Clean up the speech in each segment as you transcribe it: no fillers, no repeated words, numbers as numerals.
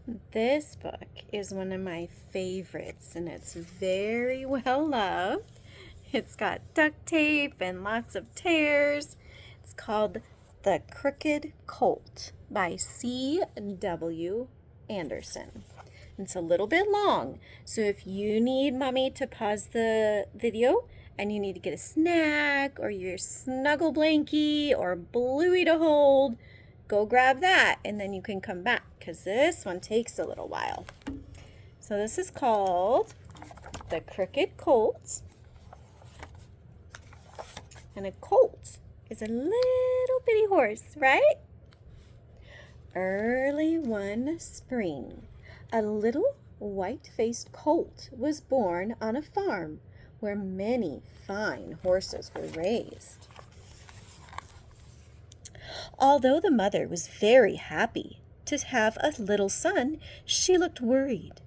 This book is one of my favorites and it's very well loved. It's got duct tape and lots of tears. It's called The Crooked Colt by C.W. Anderson. It's a little bit long, so if you need mommy to pause the video and you need to get a snack or your snuggle blankie or bluey to hold, go grab that and then you can come back because this one takes a little while. So this is called The Crooked Colt. And a colt is a little bitty horse, right? Early one spring, a little white-faced colt was born on a farm where many fine horses were raised. Although the mother was very happy to have a little son, she looked worried.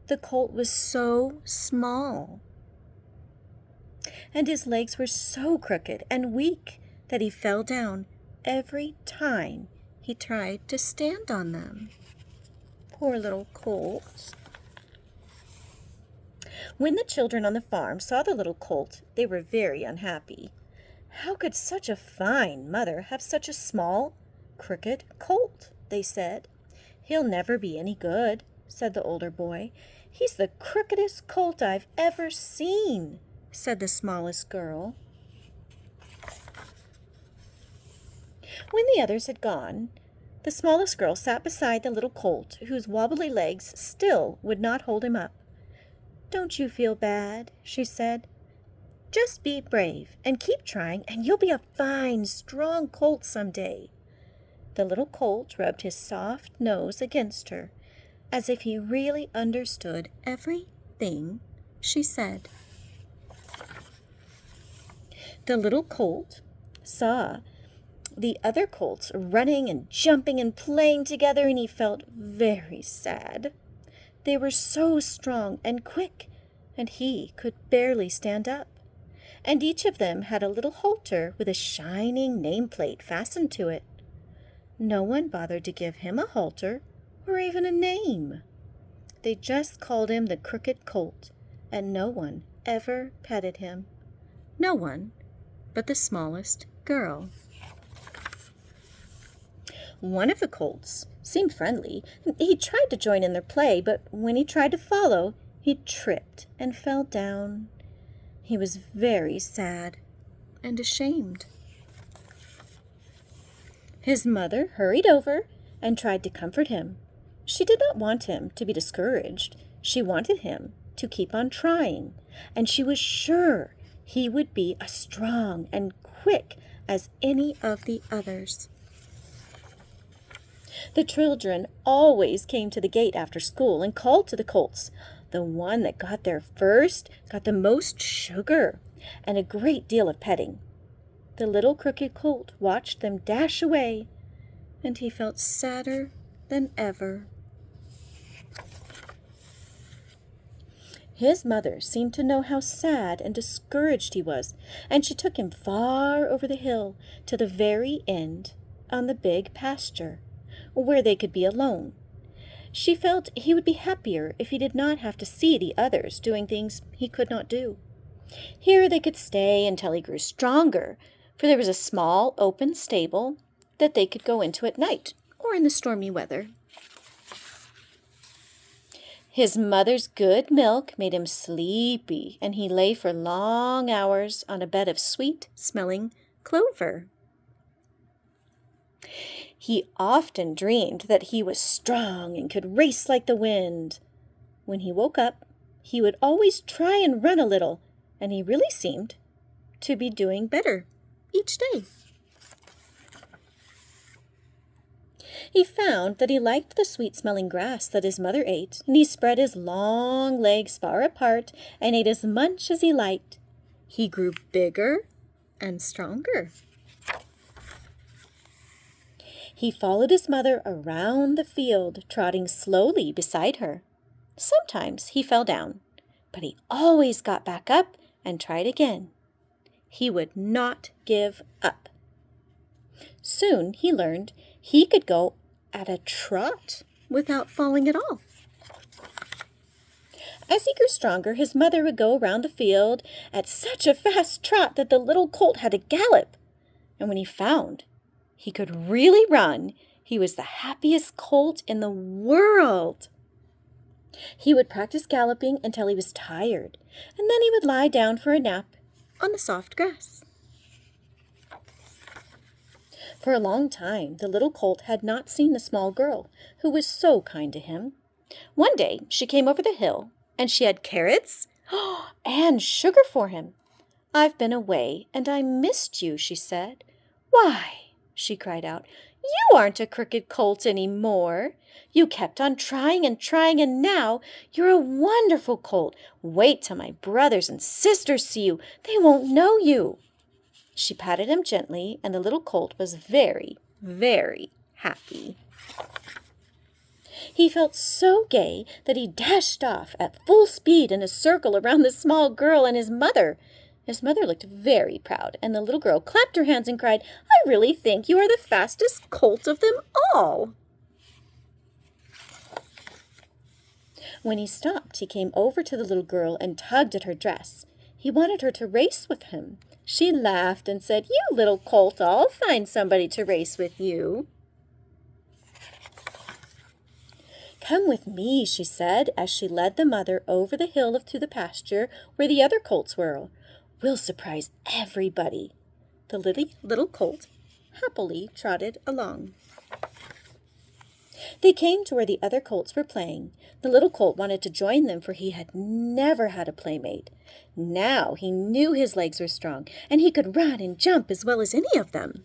The colt was so small, and his legs were so crooked and weak that he fell down every time he tried to stand on them. Poor little colt. When the children on the farm saw the little colt, they were very unhappy. How could such a fine mother have such a small, crooked colt? They said. He'll never be any good, said the older boy. He's the crookedest colt I've ever seen, said the smallest girl. When the others had gone, the smallest girl sat beside the little colt, whose wobbly legs still would not hold him up. Don't you feel bad, she said. Just be brave and keep trying, and you'll be a fine, strong colt someday. The little colt rubbed his soft nose against her, as if he really understood everything she said. The little colt saw the other colts running and jumping and playing together, and he felt very sad. They were so strong and quick, and he could barely stand up. And each of them had a little halter with a shining nameplate fastened to it. No one bothered to give him a halter or even a name. They just called him the Crooked Colt, and no one ever petted him. No one but the smallest girl. One of the colts seemed friendly. He tried to join in their play, but when he tried to follow, he tripped and fell down. He was very sad and ashamed. His mother hurried over and tried to comfort him. She did not want him to be discouraged. She wanted him to keep on trying, and she was sure he would be as strong and quick as any of the others. The children always came to the gate after school and called to the colts. The one that got there first got the most sugar and a great deal of petting. The little crooked colt watched them dash away, and he felt sadder than ever. His mother seemed to know how sad and discouraged he was, and she took him far over the hill to the very end on the big pasture, where they could be alone. She felt he would be happier if he did not have to see the others doing things he could not do. Here they could stay until he grew stronger, for there was a small open stable that they could go into at night or in the stormy weather. His mother's good milk made him sleepy, and he lay for long hours on a bed of sweet-smelling clover. He often dreamed that he was strong and could race like the wind. When he woke up, he would always try and run a little, and he really seemed to be doing better each day. He found that he liked the sweet-smelling grass that his mother ate, and he spread his long legs far apart and ate as much as he liked. He grew bigger and stronger. He followed his mother around the field, trotting slowly beside her. Sometimes he fell down, but he always got back up and tried again. He would not give up. Soon he learned he could go at a trot without falling at all. As he grew stronger, his mother would go around the field at such a fast trot that the little colt had to gallop. And when he found he could really run, he was the happiest colt in the world. He would practice galloping until he was tired, and then he would lie down for a nap on the soft grass. For a long time, the little colt had not seen the small girl, who was so kind to him. One day, she came over the hill, and she had carrots and sugar for him. "I've been away, and I missed you," she said. "Why," she cried out, "you aren't a crooked colt any more. You kept on trying, and now you're a wonderful colt. Wait till my brothers and sisters see you. They won't know you." She patted him gently, and the little colt was very, very happy. He felt so gay that he dashed off at full speed in a circle around the small girl and his mother. His mother looked very proud, and the little girl clapped her hands and cried, "I really think you are the fastest colt of them all." When he stopped, he came over to the little girl and tugged at her dress. He wanted her to race with him. She laughed and said, "You little colt, I'll find somebody to race with you." "Come with me," she said, as she led the mother over the hill to the pasture where the other colts were. "We'll surprise everybody." The little colt happily trotted along. They came to where the other colts were playing. The little colt wanted to join them, for he had never had a playmate. Now he knew his legs were strong, and he could run and jump as well as any of them.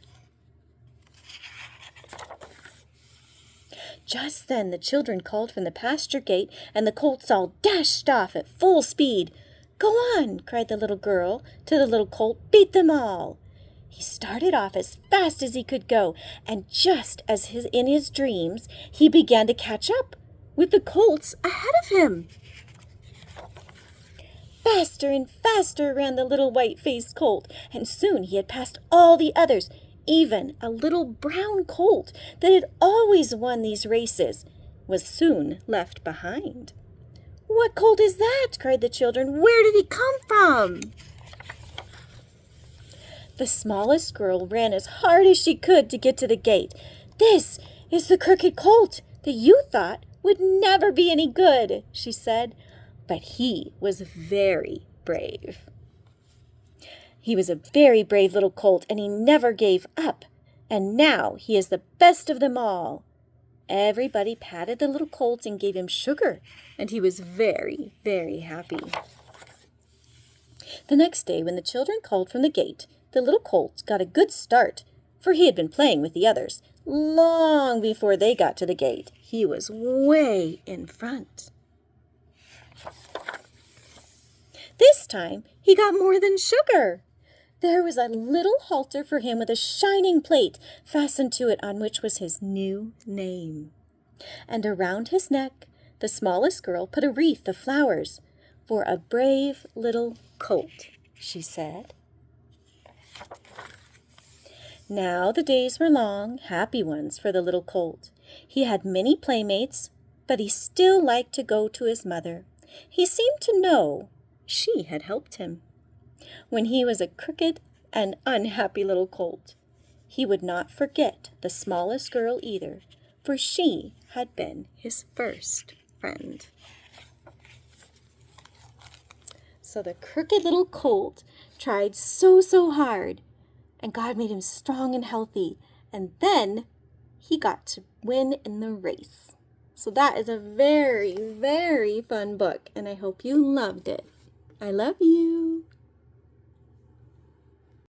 Just then the children called from the pasture gate, and the colts all dashed off at full speed. "Go on," cried the little girl to the little colt, "beat them all." He started off as fast as he could go, and just as in his dreams, he began to catch up with the colts ahead of him. Faster and faster ran the little white-faced colt, and soon he had passed all the others. Even a little brown colt that had always won these races was soon left behind. "What colt is that?" cried the children. "Where did he come from?" The smallest girl ran as hard as she could to get to the gate. "This is the crooked colt that you thought would never be any good," she said. But he was very brave. He was a very brave little colt, and he never gave up. And now he is the best of them all. Everybody patted the little colt and gave him sugar, and he was very, very happy. The next day, when the children called from the gate, the little colt got a good start, for he had been playing with the others. Long before they got to the gate, he was way in front. This time, he got more than sugar. There was a little halter for him with a shining plate fastened to it, on which was his new name. And around his neck, the smallest girl put a wreath of flowers. "For a brave little colt," she said. Now the days were long, happy ones for the little colt. He had many playmates, but he still liked to go to his mother. He seemed to know she had helped him. When he was a crooked and unhappy little colt, he would not forget the smallest girl either, for she had been his first friend. So the crooked little colt tried so hard, and God made him strong and healthy, and then he got to win in the race. So that is a very, very fun book, and I hope you loved it. I love you.